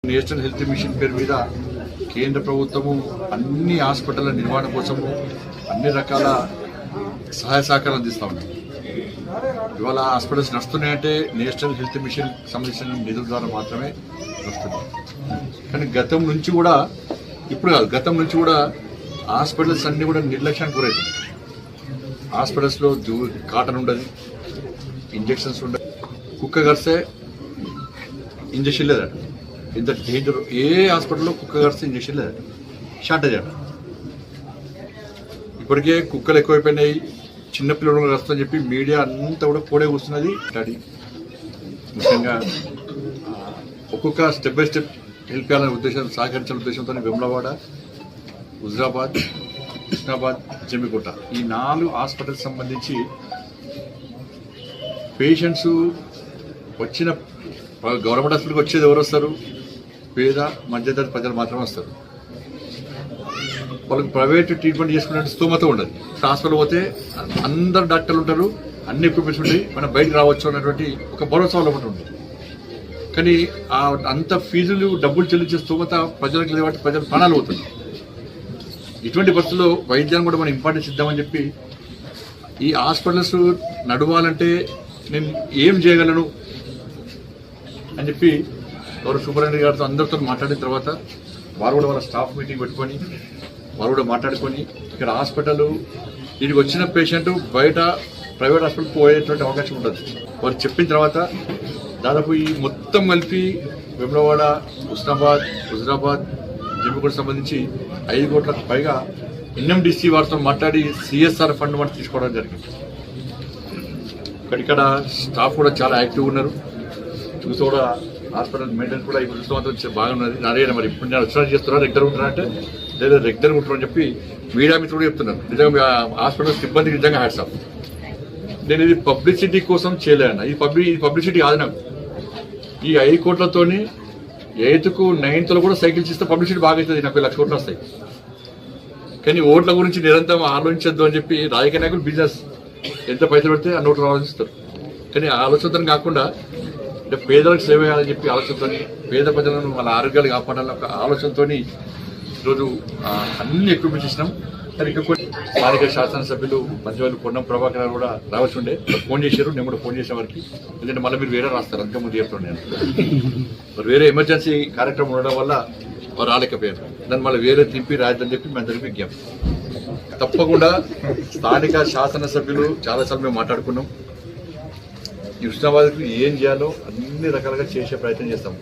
National health machine పేరు మీద కేంద్ర ప్రభుత్వము అన్ని హాస్పిటళ్ల నిర్వహణ కోసము అన్ని రకాల సహాయ సహకారాలు అందిస్తూ ఉంది. ఇవాళ హాస్పిటల్స్ నడుస్తున్నాయంటే నేషనల్ హెల్త్ మిషన్ సంబంధించిన నిధుల ద్వారా మాత్రమే నడుస్తున్నాయి. కానీ గతం నుంచి కూడా, ఇప్పుడు కాదు, గతం నుంచి కూడా హాస్పిటల్స్ అన్నీ కూడా నిర్లక్ష్యానికి గురవుతుంది. హాస్పిటల్స్లో కాటన్ ఉండదు, ఇంజెక్షన్స్ ఉండదు, కుక్క కరిస్తే ఇంజక్షన్ లేదట. ఇంత డేంజర్. ఏ హాస్పిటల్లో కుక్క కరిస్తే ఇంజక్షన్ లేదట, షార్టేజ్ అట. ఇప్పటికే కుక్కలు ఎక్కువైపోయినాయి, చిన్నపిల్లలు వస్తుందని చెప్పి మీడియా అంతా కూడా కోడే కూస్తున్నది. ముఖ్యంగా ఒక్కొక్క స్టెప్ బై స్టెప్ హెల్ప్ చేయాలనే ఉద్దేశం, సహకరించాలనే ఉద్దేశంతో వేములవాడ, హుజరాబాద్, కృష్ణాబాద్, జమ్మికుంట ఈ 4 హాస్పిటల్స్ సంబంధించి పేషెంట్స్ వచ్చిన గవర్నమెంట్ హాస్పిటల్కి వచ్చేది ఎవరు వస్తారు? పేద మధ్యతరగతి ప్రజలు మాత్రమే వస్తారు. వాళ్ళకి ప్రైవేట్ ట్రీట్మెంట్ చేసుకునే స్తోమత ఉండదు. హాస్పిటల్ పోతే అందరు డాక్టర్లు ఉంటారు, అన్ని ఎక్విప్మెంట్స్ ఉంటాయి, మనం బయటకు రావచ్చు అన్నటువంటి ఒక భరోసా వాళ్ళ ఉంటుంది. కానీ అంత ఫీజులు డబ్బులు చెల్లించే స్తోమత ప్రజలకు లేదు కాబట్టి ప్రజలు ప్రాణాలు పోతుంది. ఇటువంటి పరిస్థితుల్లో వైద్యాన్ని కూడా మనం ఇంపార్టెన్స్ ఇద్దామని చెప్పి ఈ హాస్పిటల్స్ నడవాలంటే నేను ఏం చేయగలను అని చెప్పి ఎవరు సూపరింటెండెంట్ గారితో అందరితో మాట్లాడిన తర్వాత వారు కూడా వాళ్ళ స్టాఫ్ మీటింగ్ పెట్టుకొని వారు కూడా మాట్లాడుకొని ఇక్కడ హాస్పిటల్ వీడికి వచ్చిన పేషెంట్ బయట ప్రైవేట్ హాస్పిటల్ పోయేటువంటి అవకాశం ఉంటుంది. వారు చెప్పిన తర్వాత దాదాపు ఈ మొత్తం కలిపి వేములవాడ, హుస్నాబాద్, హుజరాబాద్, జమ్మిగూడ సంబంధించి 5 కోట్లకు పైగా ఎన్ఎండిసి వారితో మాట్లాడి సిఎస్ఆర్ ఫండ్ మనం తీసుకోవడం జరిగింది. ఇక్కడ స్టాఫ్ కూడా చాలా యాక్టివ్గా ఉన్నారు. చూసి కూడా హాస్పిటల్ మెయింటెనెన్స్ కూడా ఇప్పుడు చూస్తే బాగున్నది. అదే మరి ఇప్పుడు నేను వచ్చినా చేస్తున్నా, రెగ్యులర్ ఉంటున్నా అంటే లేదా రెగ్యులర్ ఉంటున్నా అని చెప్పి మీడియా మీద కూడా చెప్తున్నాను. నిజంగా హాస్పిటల్ సిబ్బందికి నిజంగా హ్యాట్స్ ఆఫ్. నేను ఇది పబ్లిసిటీ కోసం చేయలేను. ఇది పబ్లిసిటీ కాదు. నాకు ఈ 5 కోట్లతోని 8th, 9th కూడా సైకిల్స్ ఇస్తే పబ్లిసిటీ బాగా అవుతుంది. నాకు 1 లక్ష కోట్లు వస్తాయి. కానీ ఓట్ల గురించి నిరంతరం ఆలోచించద్దు అని చెప్పి రాజకీయ నాయకులు బిజినెస్ ఎంత పైసలు పెడితే ఆ నోట్లు ఆలోచిస్తారు. కానీ ఆ ఆలోచనతో కాకుండా అంటే పేదలకు సేవ చేయాలని చెప్పి ఆలోచనతో, పేద ప్రజలను వాళ్ళ ఆరోగ్యాలు కాపాడాలని ఒక ఆలోచనతో ఈరోజు అన్ని ఎక్విప్మెంట్స్ ఇచ్చినాం. కానీ ఇంకా కొన్ని స్థానిక శాసనసభ్యులు మంచివాళ్ళు పొన్నం ప్రభాకర్ గారు కూడా రావచ్చు ఉండే, ఫోన్ చేశారు. నేను కూడా ఫోన్ చేసే వారికి, ఎందుకంటే మళ్ళీ మీరు వేరే రాస్తారు, అంతకు ముందు చెప్తాను నేను. మరి వేరే ఎమర్జెన్సీ కార్యక్రమం ఉండడం వల్ల వారు రాలేకపోయారు. దాన్ని మళ్ళీ వేరే తిప్పి రాయద్దని చెప్పి మేము అందరికీ విజ్ఞప్తి. తప్పకుండా స్థానిక శాసనసభ్యులు చాలాసార్లు మేము మాట్లాడుకున్నాం. ఈ హుస్నాబాద్కి ఏం చేయాలో అన్ని రకాలుగా చేసే ప్రయత్నం చేస్తాం.